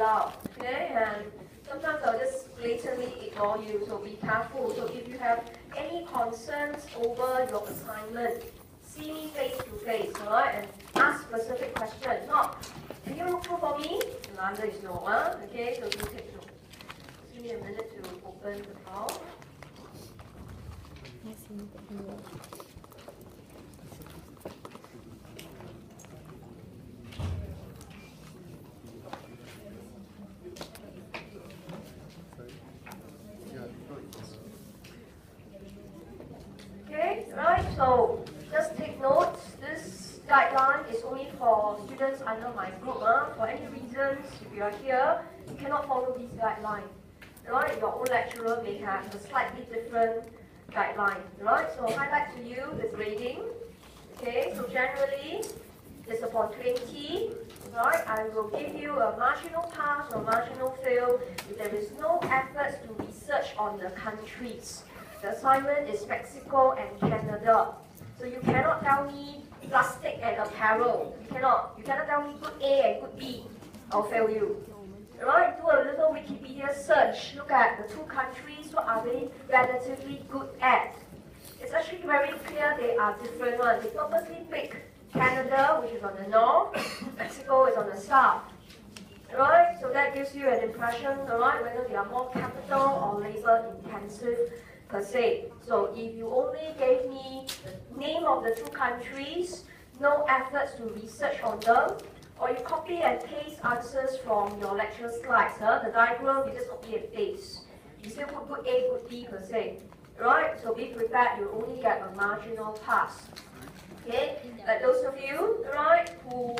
loud, okay? And sometimes I'll just blatantly ignore you, so be careful. So if you have any concerns over your assignment, see me face to face, alright? And ask specific questions. Not, can you look through for me? The answer is no, huh? Okay, so do take note. Just give me a minute to open the file. Okay, right, so just take note, this guideline is only for students under my group. For any reasons, if you are here, you cannot follow these guidelines. Right, your own lecturer may have a slightly different guideline. Right, so highlight to you the grading. Okay, so generally, it's upon 20. Right, I will give you a marginal pass or marginal fail if there is no efforts to research on the countries. The assignment is Mexico and Canada. So you cannot tell me plastic and apparel. You cannot tell me good A and good B. I'll fail you. Right? Do a little Wikipedia search. Look at the two countries. What are they relatively good at? It's actually very clear they are different ones. They purposely pick Canada, which is on the north. Mexico is on the south. Right? So that gives you an impression, alright, whether they are more capital or labor intensive per se. So if you only gave me the name of the two countries, no efforts to research on them, or you copy and paste answers from your lecture slides, the diagram, you just copy and paste. You still put good A, good B per se. Right? So be prepared, you only get a marginal pass. Okay? But those of you, right, who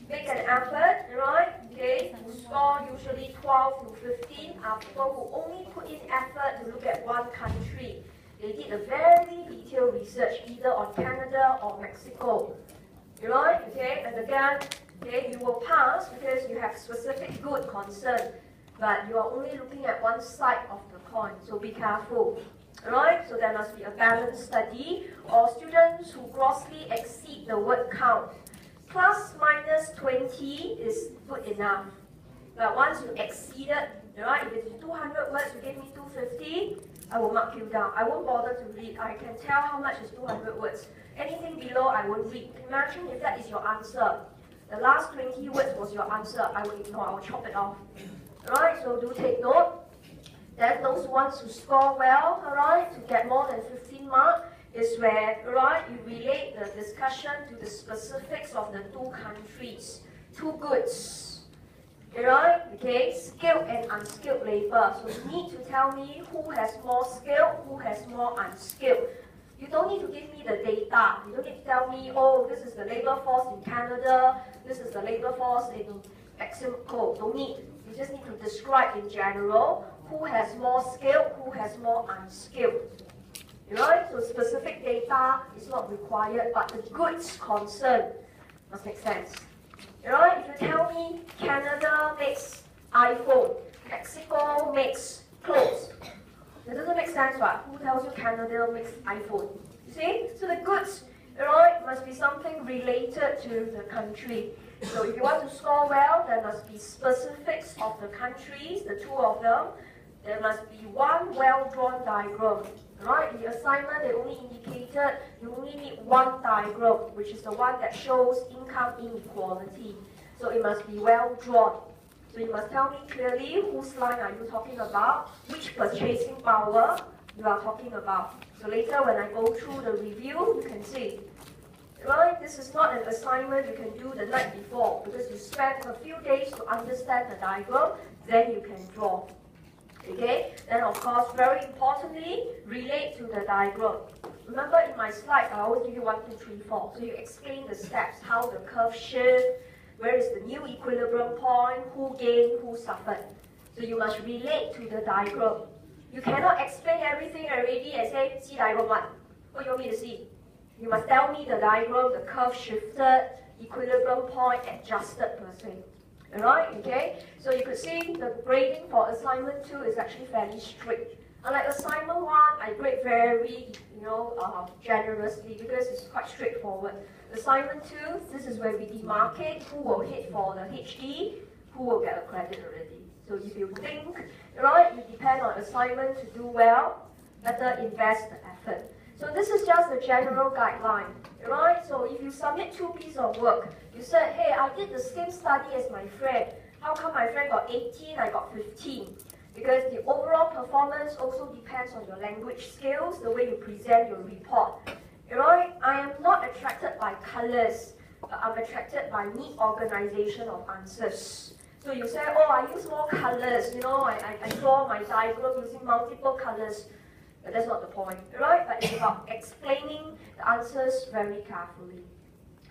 make an effort, right, okay, who score usually 12 to 15 are people who only put in effort to look at one country. They did a very detailed research either on Canada or Mexico. Right? Okay? And again, okay, you will pass because you have specific good concern, but you are only looking at one side of the coin, so be careful. Right? So there must be a balanced study, or students who grossly exceed the word count. Plus minus 20 is good enough. But once you exceeded, right, if it's 200 words, you gave me 250, I will mark you down. I won't bother to read. I can tell how much is 200 words. Anything below, I won't read. Imagine if that is your answer. The last 20 words was your answer. I will ignore. I will chop it off. Right? So do take note. Then those ones who score well, alright, to get more than 15 marks, is where, right, you relate the discussion to the specifics of the two countries, two goods. Alright, okay, skilled and unskilled labor. So you need to tell me who has more skilled, who has more unskilled. You don't need to give me the data. You don't need to tell me, oh, this is the labor force in Canada, this is the labor force in Mexico. Don't need. You just need to describe in general who has more skilled, who has more unskilled. Right? So specific data is not required, but the goods concerned must make sense. Right? If you tell me Canada makes iPhone, Mexico makes clothes, that doesn't make sense, right? Who tells you Canada makes iPhone? You see? So the goods, right, must be something related to the country. So if you want to score well, there must be specifics of the countries, the two of them. There must be one well-drawn diagram. Right? In the assignment, they only indicated you only need one diagram, which is the one that shows income inequality. So it must be well-drawn. So you must tell me clearly whose line are you talking about, which purchasing power you are talking about. So later when I go through the review, you can see. Right? This is not an assignment you can do the night before, because you spend a few days to understand the diagram, then you can draw. Okay? Then of course, very importantly, relate to the diagram. Remember in my slide, I always give you 1, 2, 3, 4. So you explain the steps, how the curve shift, where is the new equilibrium point, who gained, who suffered. So you must relate to the diagram. You cannot explain everything already and say, see diagram 1. What do you want me to see? You must tell me the diagram, the curve shifted, equilibrium point adjusted per se. Alright, okay? So you could see the grading for assignment 2 is actually fairly strict. Unlike assignment 1, I grade very, generously because it's quite straightforward. Assignment 2, this is where we demarcate who will hit for the HD, who will get a credit already. So if you think, right, you depend on assignment to do well, better invest the effort. So this is just a general guideline, right? So if you submit 2 pieces of work, you said, hey, I did the same study as my friend. How come my friend got 18, I got 15? Because the overall performance also depends on your language skills, the way you present your report. Right? I am not attracted by colors, but I'm attracted by neat organization of answers. So you say, oh, I use more colors, I draw my diagram using multiple colors. But that's not the point, right? But it's about explaining the answers very carefully.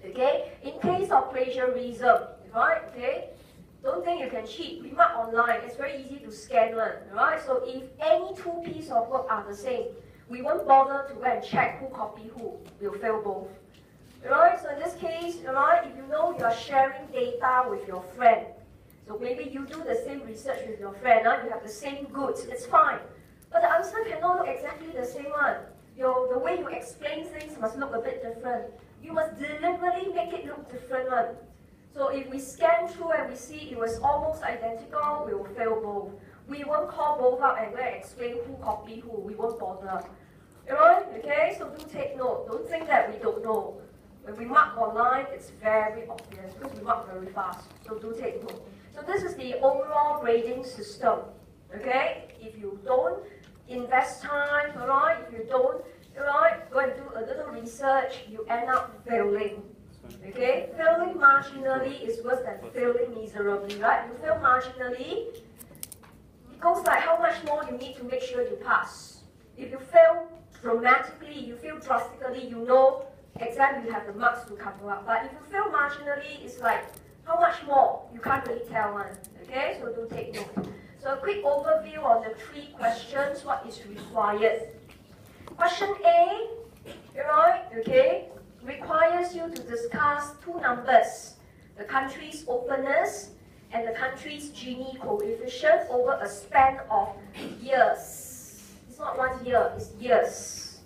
Okay? In case of plagiarism, right? Okay? Don't think you can cheat. We mark online. It's very easy to scan one, right? So if any 2 pieces of work are the same, we won't bother to go and check who copied who. We'll fail both. Right? So in this case, right, if you know you are sharing data with your friend, so maybe you do the same research with your friend, you have the same goods, it's fine. But the answer cannot look exactly the same one. The way you explain things must look a bit different. You must deliberately make it look different one. So if we scan through and we see it was almost identical, we will fail both. We won't call both out and go and explain who copied who. We won't bother. Right? Okay? So do take note. Don't think that we don't know. When we mark online, it's very obvious because we mark very fast. So do take note. So this is the overall grading system. Okay? If you don't invest time, right? If you don't, right, go and do a little research, you end up failing. Okay? Failing marginally is worse than failing miserably, right? You fail marginally, it goes like how much more you need to make sure you pass. If you fail dramatically, you fail drastically, you know exactly you have the marks to cover up. But if you fail marginally, it's like how much more? You can't really tell one. Okay? So do take note. So a quick overview on the 3 questions, what is required. Question A, right, okay, requires you to discuss 2 numbers, the country's openness and the country's Gini coefficient over a span of years. It's not 1 year, it's years.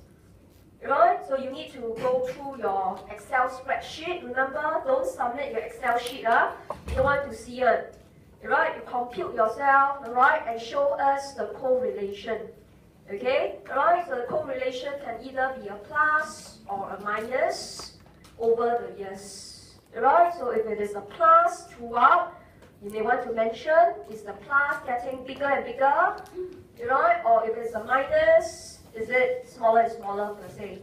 Right? So you need to go through your Excel spreadsheet. Remember, don't submit your Excel sheet. You don't want to see it. Right? You compute yourself, right, and show us the correlation. Okay? Right? So the correlation can either be a plus or a minus over the years. Right? So if it is a plus throughout, you may want to mention, is the plus getting bigger and bigger? Right? Or if it's a minus, is it smaller and smaller per se?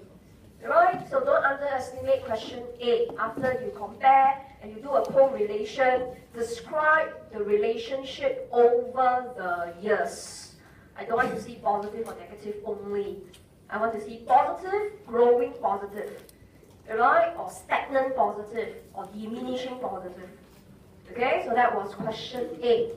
Right? So don't underestimate question A. After you compare and you do a correlation, describe the relationship over the years. I don't want to see positive or negative only. I want to see positive, growing positive. Right? Or stagnant positive, or diminishing positive. Okay? So that was question A.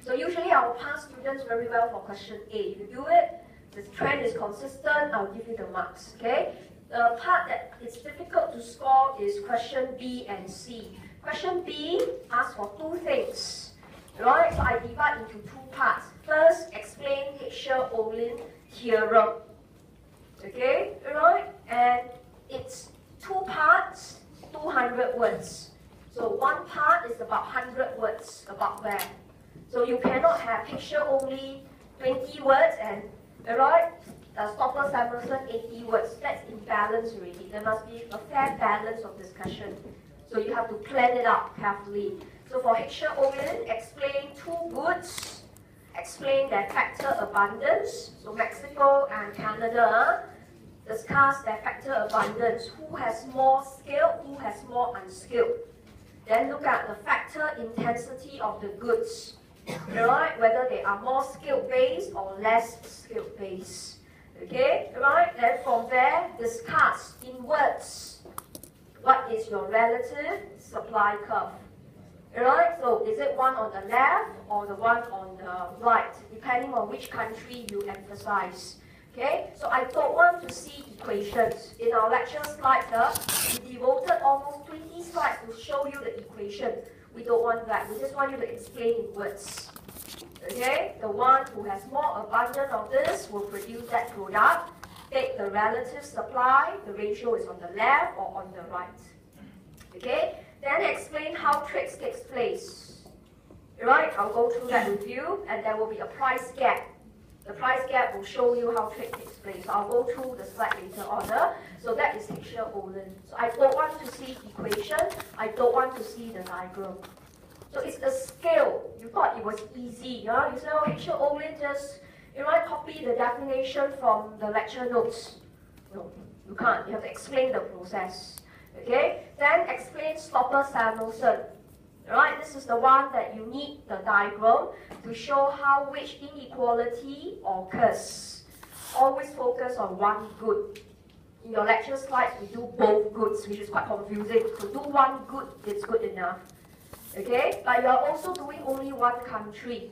So usually I will pass students very well for question A. If you do it, the trend is consistent, I'll give you the marks. Okay? The part that is difficult to score is question B and C. Question B asks for 2 things. Right? So I divide into 2 parts. First, explain Heckscher-Ohlin theorem. Okay? Right? And it's 2 parts, 200 words. So 1 part is about 100 words about that. So you cannot have Heckscher-Ohlin 20 words and, right, Stoffel-Samuelson 80 words. That's imbalanced already. There must be a fair balance of discussion. So you have to plan it out carefully. So for Heckscher-Ohlin, explain 2 goods, explain their factor abundance. So Mexico and Canada discuss their factor abundance. Who has more skilled, who has more unskilled. Then look at the factor intensity of the goods. Right? Whether they are more skill-based or less skill-based. Okay? Right? Then from there, discuss in words. What is your relative supply curve? Right? So is it one on the left or the one on the right? Depending on which country you emphasize. Okay? So I don't want to see equations. In our lecture slides, we devoted almost 20 slides to show you the equation. We don't want that. We just want you to explain in words. Okay? The one who has more abundance of this will produce that product. Take the relative supply. The ratio is on the left or on the right. Okay? Then explain how trades takes place. Right? I'll go through that with you, and there will be a price gap. The price gap will show you how trade takes place. So I'll go through the slide later on. So that is Heckscher-Ohlin. So I don't want to see equation. I don't want to see the diagram. So it's a scale. You thought it was easy. Yeah? You say, oh, Heckscher-Ohlin, just copy the definition from the lecture notes. No, you can't. You have to explain the process. Okay? Then explain Stopper-Samuelson. Right, this is the one that you need the diagram to show how which inequality occurs. Always focus on one good. In your lecture slides, we do both goods, which is quite confusing. So do one good, it's good enough. Okay, but you are also doing only one country.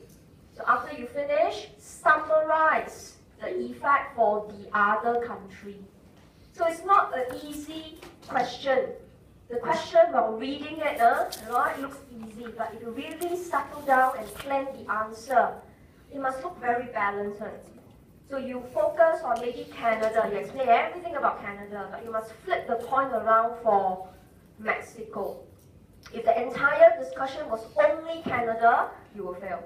So after you finish, summarize the effect for the other country. So it's not an easy question. The question while reading it, it looks easy, but if you really settle down and plan the answer, it must look very balanced. So you focus on maybe Canada, you explain everything about Canada, but you must flip the point around for Mexico. If the entire discussion was only Canada, you will fail.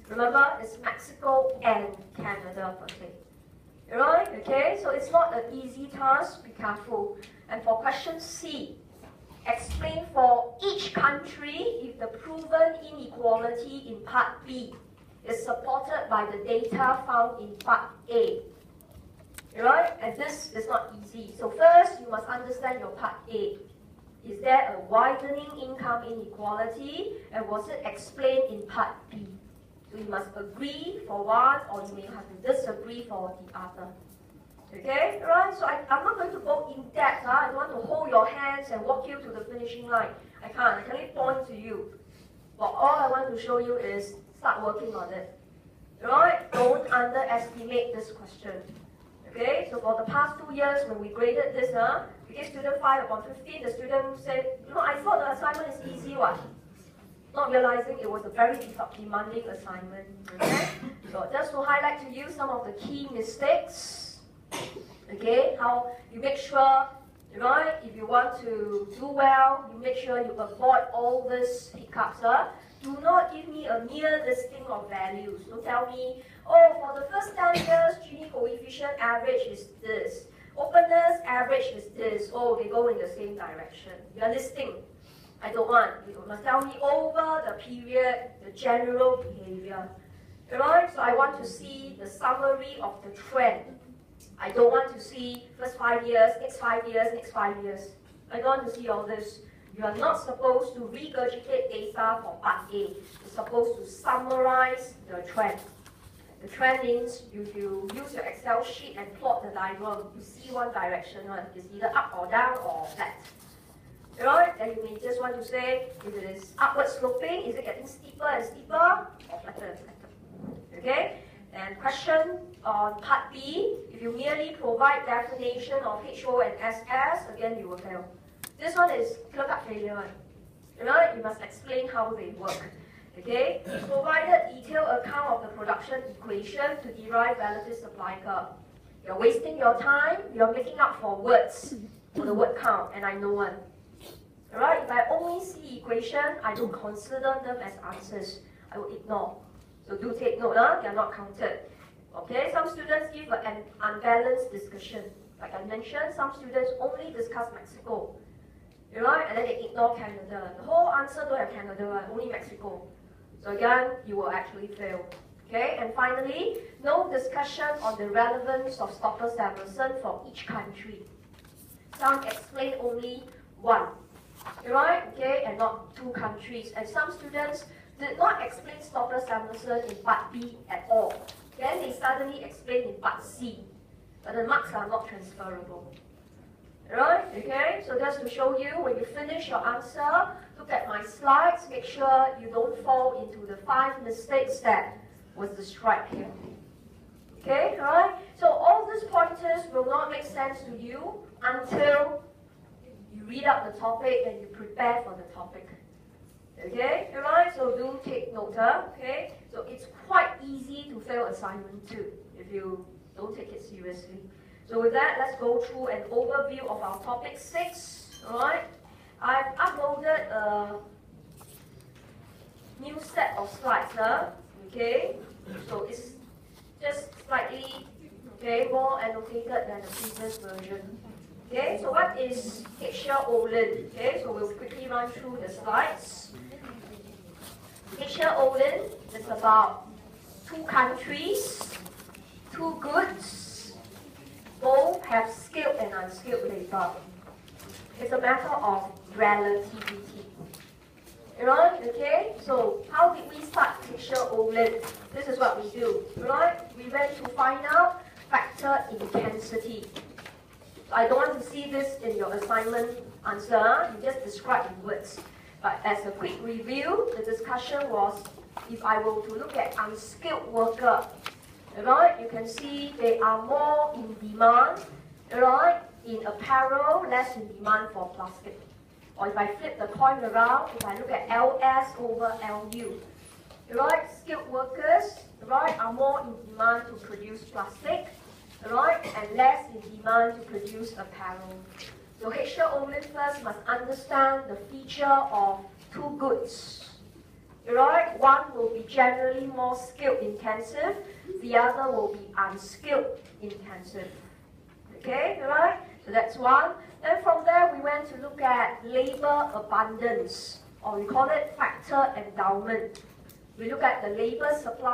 Remember, it's Mexico and Canada per se. Right? Okay, so it's not an easy task, be careful. And for question C, explain for each country if the proven inequality in part B is supported by the data found in part A. Right? And this is not easy. So first, you must understand your part A. Is there a widening income inequality, and was it explained in part B? So you must agree for one, or you may have to disagree for the other. Okay, right? So I'm not going to go in depth. I don't want to hold your hands and walk you to the finishing line. I can't. I can only point to you. But all I want to show you is start working on it. Right? Don't underestimate this question. Okay? So for the past 2 years, when we graded this, we gave student 5 upon 15. The student said, I thought the assignment is easy one. Not realizing it was a very demanding assignment. Okay? So just to highlight to you some of the key mistakes. Okay, how you make sure, if you want to do well, you make sure you avoid all these hiccups. Do not give me a mere listing of values. Don't tell me, oh, for the first 10 years, Gini coefficient average is this. Openness average is this. Oh, they go in the same direction. You are listing. I don't want. You must tell me over the period, the general behavior. Right? So I want to see the summary of the trend. I don't want to see first 5 years, next 5 years, next 5 years. I don't want to see all this. You are not supposed to regurgitate data for part A. You're supposed to summarize the trend. The trend means you use your Excel sheet and plot the diagram. You see one direction, it's either up or down or flat. Right? Then you may just want to say, if it is upward sloping, is it getting steeper and steeper, or flatter and flatter? Okay? And question on part B, if you merely provide definition of HO and SS, again you will fail. This one is clear-cut failure. Right? You must explain how they work. Okay? Provided detailed account of the production equation to derive relative supply curve. You're wasting your time, you're making up for words, for the word count, and I know one. Alright, if I only see equation, I don't consider them as answers. I will ignore. So do take note, they are not counted. Okay, some students give an unbalanced discussion. Like I mentioned, some students only discuss Mexico. Right? And then they ignore Canada. The whole answer don't have Canada, only Mexico. So again, you will actually fail. Okay, and finally, no discussion on the relevance of Stopper-Samuelson for each country. Some explain only one. Right? Okay, and not 2 countries. And some students did not explain Stopper-Samuelson in part B at all. Then they suddenly explain in part C. But the marks are not transferable. Right? Okay, so just to show you, when you finish your answer, look at my slides, make sure you don't fall into the 5 mistakes that was described here. Okay, alright? So all these pointers will not make sense to you until you read up the topic and you prepare for the topic. Okay, alright? So do take note, okay? So it's quite easy to fail assignment 2 if you don't take it seriously. So with that, let's go through an overview of our topic 6. Alright? I've uploaded a new set of slides, huh? Okay, so it's just slightly more annotated than the previous version. Okay, so what is Heckscher-Ohlin? Okay, so we'll quickly run through the slides. Heckscher-Ohlin is about two countries, two goods, both have skilled and unskilled labor. It's a matter of relativity. Right? Okay, so how did we start Heckscher-Ohlin? This is what we do. Right? We went to find out factor intensity. So I don't want to see this in your assignment answer. You just describe in words. But as a quick review, the discussion was if I were to look at unskilled worker, right? You can see they are more in demand, right? In apparel, less in demand for plastic. Or if I flip the coin around, if I look at LS over LU, right? Skilled workers, right, are more in demand to produce plastic, right, and less in demand to produce apparel. So Heckscher-Ohlin first must understand the feature of two goods. Right? One will be generally more skilled intensive, the other will be unskilled intensive. Okay, right? So that's one. Then from there we went to look at labor abundance, or we call it factor endowment. We look at the labor supply